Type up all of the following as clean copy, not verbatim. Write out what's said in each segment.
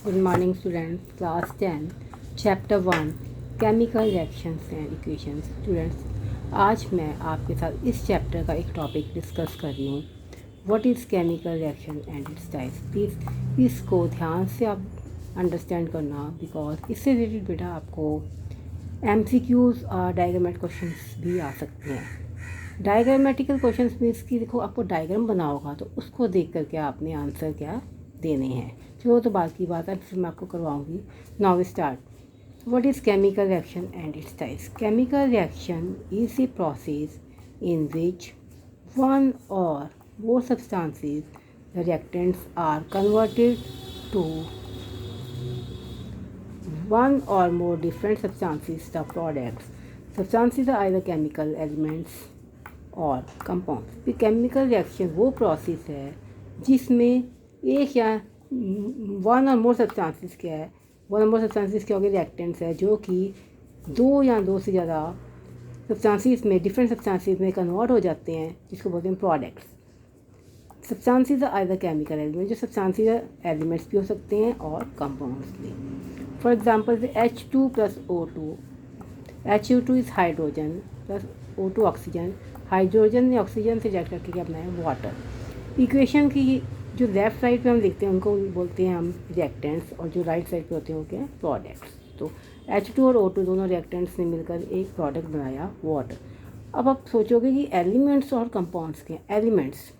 Good morning students, class 10 chapter 1 chemical reactions and equations. Students, आज मैं आपके साथ इस चैप्टर का एक टॉपिक डिस्कस कर रही हूँ, what is chemical reaction and its types. Please इसको ध्यान से आप अंडरस्टैंड करना, बिकॉज इससे रिलेटेड बेटा आपको MCQs और डायग्रामेटिक क्वेश्चंस भी आ सकते हैं। डायग्रामेटिकल क्वेश्चंस मीन्स कि देखो, आपको डायग्राम बना होगा तो उसको देख करके आपने आंसर क्या देने हैं। चलो, तो बात की बात है, फिर मैं आपको करवाऊंगी। Now start. What is chemical reaction and its types. Chemical reaction is a process in which one or more substances, the reactants are converted to one or more different substances, the products. Substances are either chemical elements और compounds. फिर chemical reaction वो process है जिसमें एक या one और मोर substances क्या है, वन और मोर सब्सटेंसेस क्या हो गए, रिएक्टेंट्स है, जो कि दो या दो से ज़्यादा सब्सटेंसेस में, डिफरेंट सब्सटेंसेस में कन्वर्ट हो जाते हैं, जिसको बोलते हैं products. Substances are the chemical element, जो सब्सटेंसेस एलिमेंट्स भी हो सकते हैं और कंपाउंड्स भी। For example H2 plus O2। HO2 is hydrogen plus O2 oxygen. Hydrogen ने ऑक्सीजन से रिएक्ट करके क्या बनाया, वाटर। इक्वेशन की जो लेफ्ट साइड पे हम देखते हैं उनको बोलते हैं हम रिएक्टेंट्स, और जो राइट साइड पे होते हैं वो क्या है, प्रोडक्ट्स। तो H2 और O2 दोनों रिएक्टेंट्स ने मिलकर एक प्रोडक्ट बनाया, वाटर। अब आप सोचोगे कि एलिमेंट्स और कंपाउंड्स के, एलिमेंट्स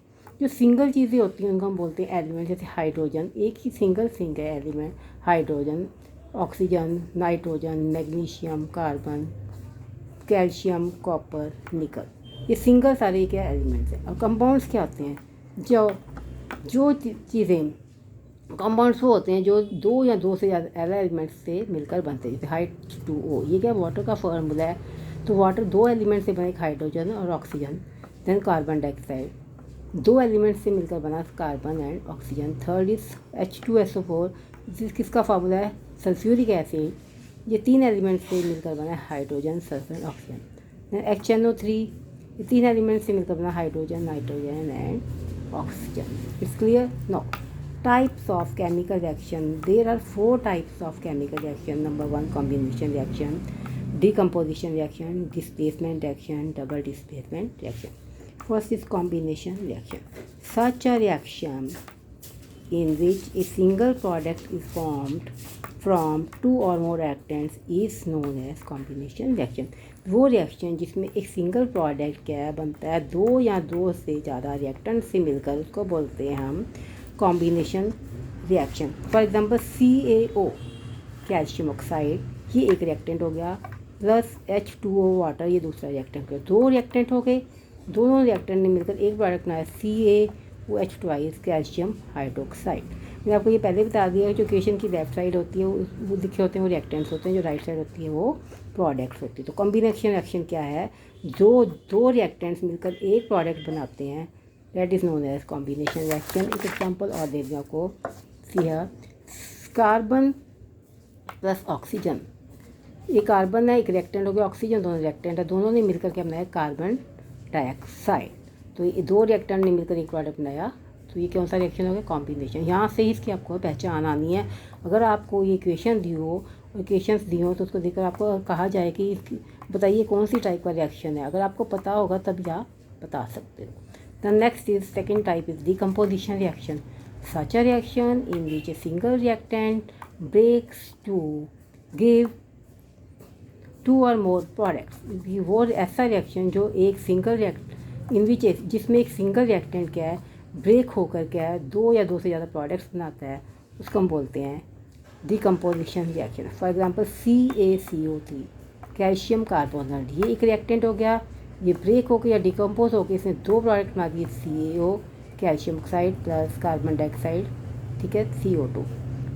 जो सिंगल चीज़ें होती हैं उनको हम बोलते हैं एलिमेंट। जैसे हाइड्रोजन एक ही सिंगल थिंग है element, hydrogen. Oxygen, nitrogen, magnesium, carbon, calcium, copper, निकल, ये सिंगल सारे क्या एलिमेंट्स हैं। और कंपाउंड्स क्या होते हैं, जो जो चीज़ें, कंपाउंड्स वो होते हैं जो दो या दो से ज़्यादा एलिमेंट्स से मिलकर बनते हैं। जैसे H2O, ये क्या वाटर का फॉर्मूला है। तो वाटर दो एलिमेंट से बने, हाइड्रोजन और ऑक्सीजन। देन कार्बन डाइऑक्साइड, दो एलिमेंट से मिलकर बना, carbon and oxygen. Third is H2SO4, किसका फार्मूला है, सल्फ्यूरिक एसिड। ये तीन एलिमेंट से मिलकर बना है, hydrogen, sulphur and oxygen. HNO3, ये तीन एलिमेंट से मिलकर बना, hydrogen, nitrogen and oxygen. It's clear. No types of chemical reaction, there are 4 types of chemical reaction. Number 1 combination reaction, decomposition reaction, displacement reaction, double displacement reaction. First is combination reaction. Such a reaction in which a single product is formed from two or more reactants is known as combination reaction. वो reaction जिसमें एक single product क्या बनता है, दो या दो से ज़्यादा रिएक्टेंट से मिलकर, उसको बोलते हैं हम combination reaction. For example CaO, calcium oxide, ये एक रिएक्टेंट हो गया, प्लस H2O वाटर, ये दूसरा रिएक्टेंट हो गया। दो रिएक्टेंट हो गए, दोनों रिएक्टेंट ने मिलकर एक प्रोडक्ट बनाया, CaOH2, कैल्शियम हाइड्रोक्साइड। मैंने आपको ये पहले बता दिया है, जो इक्वेशन की लेफ्ट साइड होती है वो लिखे होते हैं वो रिएक्टेंट्स होते हैं, जो राइट साइड होती है वो प्रोडक्ट्स होती है। तो कॉम्बिनेशन रिएक्शन क्या है, जो दो रिएक्टेंट्स मिलकर एक प्रोडक्ट बनाते हैं, that is known as combination reaction. एक एग्जाम्पल और दे दिया आपको, कार्बन प्लस ऑक्सीजन, ये कार्बन है, एक रिएक्टेंट हो गया, ऑक्सीजन, दोनों रिएक्टेंट है, दोनों ने मिलकर क्या बनाया, कार्बन डाइऑक्साइड। तो ये दो रिएक्टेंट ने मिलकर एक प्रोडक्ट बनाया, तो ये कौन सा रिएक्शन हो गया, कॉम्बिनेशन। यहाँ से ही इसकी आपको पहचान आनी है। अगर आपको ये इक्वेशन दी हो, इक्वेशंस दी हो, तो उसको देखकर आपको कहा जाए कि बताइए कौन सी टाइप का रिएक्शन है। अगर आपको पता होगा तभी आप बता सकते हो। The next is second type is decomposition reaction. Such a reaction in which a single reactant breaks to give two or more products. वो ऐसा रिएक्शन जो एक सिंगल रिएक्ट इन विच, जिसमें एक सिंगल रिएक्टेंट क्या है, ब्रेक होकर क्या है, दो या दो से ज़्यादा प्रोडक्ट्स बनाता है, उसको हम बोलते हैं decomposition reaction. For example CaCO3, calcium carbonate, ये एक रिएक्टेंट हो गया, ये ब्रेक होकर या डिकम्पोज होकर इसने दो प्रोडक्ट बना दिए, CaO, calcium oxide plus carbon dioxide, ठीक है, CO2।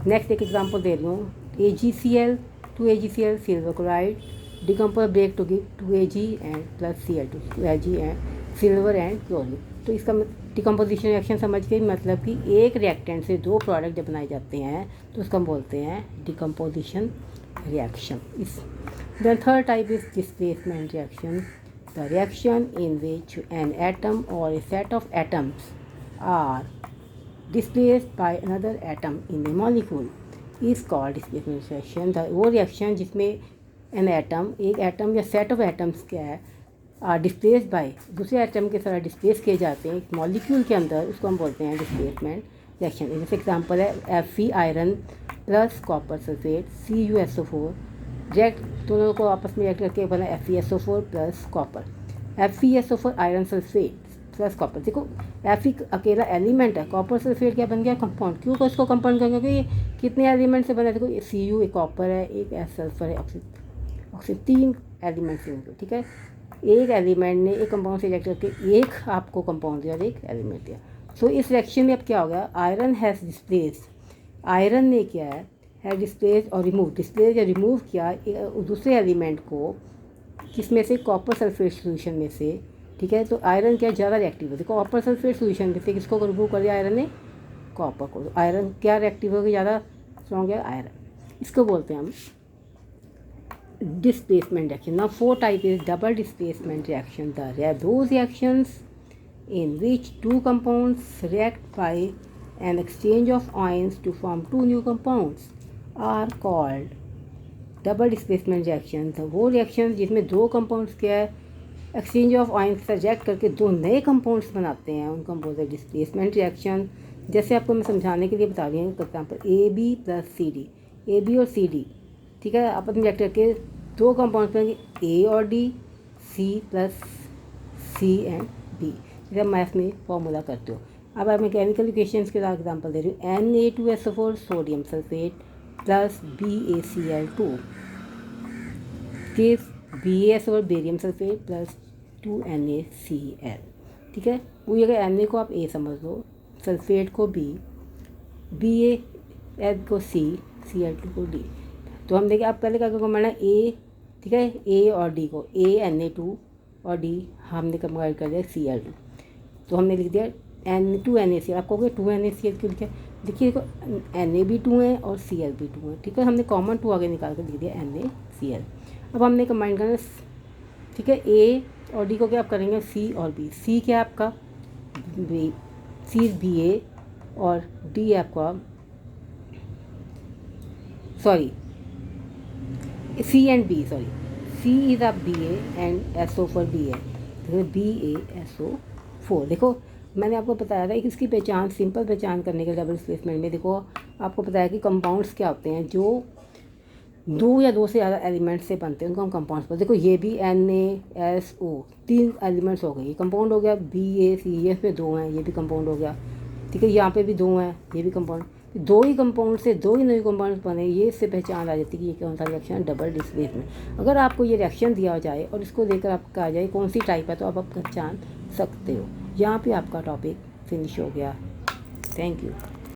नेक्स्ट एक एग्जाम्पल दे रही हूँ, AgCl, 2AgCl, silver chloride, decompose break to give 2Ag and plus Cl2, 2Ag and silver and chlorine. तो इसका डिकम्पोजिशन रिएक्शन समझ के, मतलब कि एक रिएक्टेंट से दो प्रोडक्ट जब बनाए जाते हैं तो उसको हम बोलते हैं decomposition reaction. Is the third type is displacement reaction, the reaction in which an atom or a set of atoms are displaced by another atom in a molecule is called displacement reaction. वो reaction जिसमें an atom, एक atom या set of atoms क्या है, are displace by दूसरे atom के साथ displace किए जाते हैं मॉलिक्यूल के अंदर, उसको हम बोलते हैं डिस्प्लेसमेंट रिएक्शन। जैसे एग्जांपल है Fe iron plus copper sulphate CuSO4 react, दोनों को आपस में रिएक्ट करके बना FeSO4 plus copper. FeSO4 iron sulphate plus copper. देखो Fe अकेला एलिमेंट है, कॉपर सल्फेट क्या बन गया, कंपाउंड। क्यों को इसको कंपाउंड करेंगे, क्योंकि ये कितने एलिमेंट से बना है, देखो Cu एक कॉपर है, एक सल्फर है, ऑक्सीजन, 3 एलिमेंट्स होंगे, ठीक है। एक एलिमेंट ने एक कंपाउंड से रिएक्ट करके एक आपको कंपाउंड दिया और एक एलिमेंट दिया। सो इस रिएक्शन में अब क्या हो गया, आयरन हैज़ डिस्प्लेस्ड, आयरन ने क्या है डिस्प्लेस और रिमूव, डिस्प्लेस या रिमूव किया दूसरे एलिमेंट को, किसमें से, कॉपर सल्फेट सोल्यूशन में से, ठीक है। तो आयरन क्या ज़्यादा रिएक्टिव है, देखो कॉपर सल्फेट सोल्यूशन में से किसको रिमूव कर दिया आयरन ने, कॉपर को। आयरन क्या रिएक्टिव होगी, ज़्यादा स्ट्रॉन्ग है आयरन, इसको बोलते हैं हम displacement reaction. Now fourth type is double displacement reaction. Those reactions in which two compounds react by an exchange of ions to form two new compounds are called double displacement reaction. वो reaction जिसमें दो compounds क्या है, exchange of ions से react करके दो नए compounds बनाते हैं, उनको हम बोलते हैं डिस्प्लेसमेंट रिएक्शन। जैसे आपको मैं समझाने के लिए बता रही हूँ, example AB plus CD, AB और CD, ठीक है, आपस में रिएक्ट करके दो कंपाउंड बनेंगे A और D, C plus C and B, जब मैथ में फॉर्मूला करते हो। अब मैं केमिकल इक्वेशंस के साथ एग्जांपल दे रही हूँ, Na2SO4 sodium sulphate plus BaCl2, के BaS और बेरियम सल्फेट प्लस 2NaCl, ठीक है। वही अगर Na को आप A समझ लो, सल्फेट को B, BaS को C, Cl2 को D। तो हम देखिए, आप पहले क्या कमाना A, ठीक है, A और D को, A Na2 और D हमने कंबाइन कर दिया Cl2, तो हमने लिख दिया N2NaCl। आप कहोगे 2NaCl क्यों लिखा, देखिए देखो Na भी 2 है और Cl भी 2 है, ठीक है, हमने कॉमन 2 आगे निकाल कर लिख दिया NaCl। अब हमने कंबाइन करना, ठीक है, A और D को क्या आप करेंगे, C और B। C क्या है आपका C Ba और D आपका, sorry C and B, sorry C is आप Ba and SO for Ba, BaSO4। देखो मैंने आपको बताया था कि इसकी पहचान, सिंपल पहचान करने के डबल डिस्प्लेसमेंट में, देखो आपको बताया कि कंपाउंड्स क्या होते हैं, जो दो या दो से ज़्यादा एलिमेंट से बनते हैं, उनको हम कंपाउंड्स पर। देखो ये भी NaSO 3 एलिमेंट्स हो गए, ये कंपाउंड हो गया। BaC ये इसमें 2 हैं, ये भी कंपाउंड हो गया, ठीक है। यहाँ पे भी 2 हैं, ये भी कंपाउंड। दो ही कंपाउंड से दो ही नए कंपाउंड बने, ये इससे पहचान आ जाती है कि ये कौन सा रिएक्शन है, डबल डिस्प्लेसमेंट। अगर आपको ये रिएक्शन दिया जाए और इसको देखकर आपका आ जाए कौन सी टाइप है, तो आप पहचान सकते हो। यहाँ पे आपका टॉपिक फिनिश हो गया। Thank you.